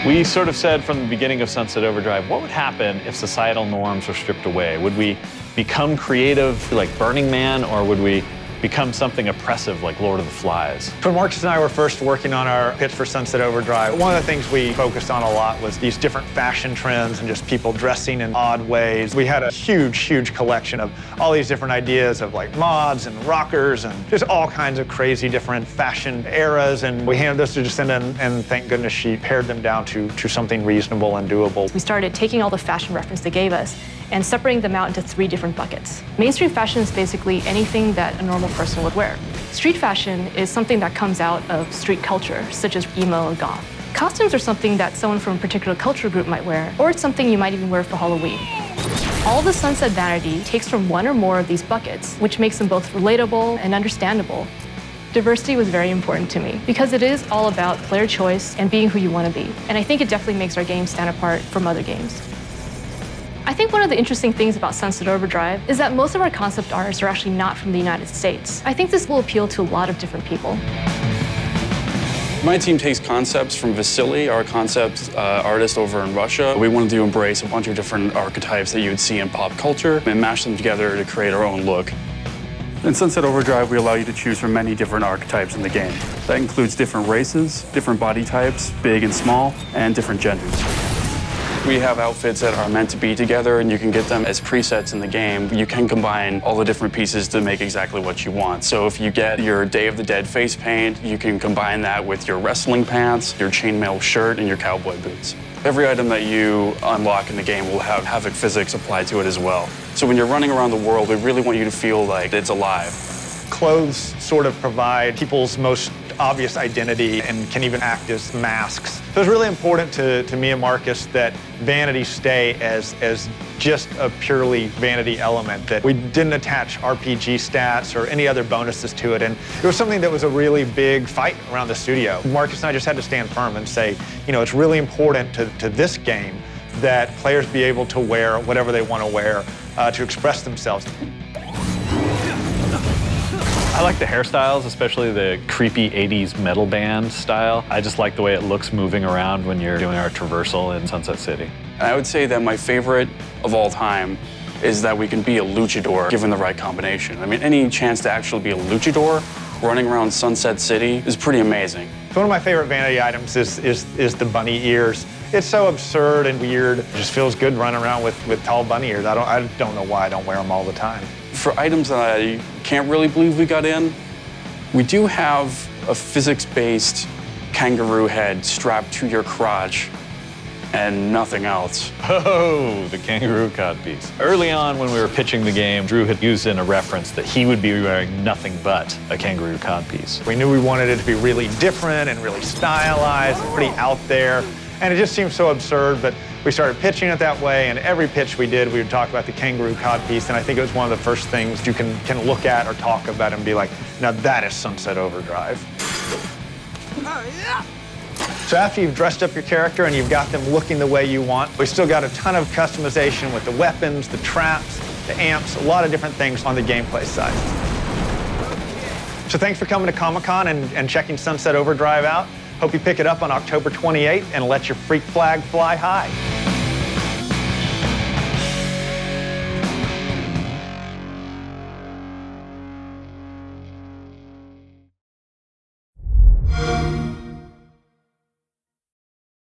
We sort of said from the beginning of Sunset Overdrive, what would happen if societal norms were stripped away? Would we become creative like Burning Man, or would we become something oppressive like Lord of the Flies? When Marcus and I were first working on our pitch for Sunset Overdrive, one of the things we focused on a lot was these different fashion trends and just people dressing in odd ways. We had a huge collection of all these different ideas of like mods and rockers and just all kinds of crazy different fashion eras, and we handed those to Jacinda, and thank goodness she pared them down to something reasonable and doable. We started taking all the fashion reference they gave us and separating them out into 3 different buckets. Mainstream fashion is basically anything that a normal person would wear. Street fashion is something that comes out of street culture, such as emo and goth. Costumes are something that someone from a particular culture group might wear, or it's something you might even wear for Halloween. All the Sunset vanity takes from one or more of these buckets, which makes them both relatable and understandable. Diversity was very important to me because it is all about player choice and being who you want to be. And I think it definitely makes our game stand apart from other games. I think one of the interesting things about Sunset Overdrive is that most of our concept artists are actually not from the United States. I think this will appeal to a lot of different people. My team takes concepts from Vasily, our concept artist over in Russia. We wanted to embrace a bunch of different archetypes that you would see in pop culture and mash them together to create our own look. In Sunset Overdrive, we allow you to choose from many different archetypes in the game. That includes different races, different body types, big and small, and different genders. We have outfits that are meant to be together, and you can get them as presets in the game. You can combine all the different pieces to make exactly what you want. So if you get your Day of the Dead face paint, you can combine that with your wrestling pants, your chainmail shirt, and your cowboy boots. Every item that you unlock in the game will have Havoc physics applied to it as well. So when you're running around the world, we really want you to feel like it's alive. Clothes sort of provide people's most obvious identity and can even act as masks. So it's really important to me and Marcus that vanity stay as just a purely vanity element, that we didn't attach RPG stats or any other bonuses to it. And it was something that was a really big fight around the studio. Marcus and I just had to stand firm and say, you know, it's really important to this game that players be able to wear whatever they want to wear to express themselves. I like the hairstyles, especially the creepy 80s metal band style. I just like the way it looks moving around when you're doing our traversal in Sunset City. And I would say that my favorite of all time is that we can be a luchador given the right combination. I mean, any chance to actually be a luchador running around Sunset City is pretty amazing. One of my favorite vanity items is the bunny ears. It's so absurd and weird. It just feels good running around with tall bunny ears. I don't know why I don't wear them all the time. For items that I can't really believe we got in, we do have a physics-based kangaroo head strapped to your crotch and nothing else. Oh, the kangaroo codpiece. Early on when we were pitching the game, Drew had used in a reference that he would be wearing nothing but a kangaroo codpiece. We knew we wanted it to be really different and really stylized and pretty out there. And it just seemed so absurd, but we started pitching it that way, and every pitch we did, we would talk about the kangaroo codpiece, and I think it was one of the first things you can look at or talk about and be like, now that is Sunset Overdrive. So after you've dressed up your character and you've got them looking the way you want, we still got a ton of customization with the weapons, the traps, the amps, a lot of different things on the gameplay side. So thanks for coming to Comic-Con and checking Sunset Overdrive out. Hope you pick it up on October 28th and let your freak flag fly high.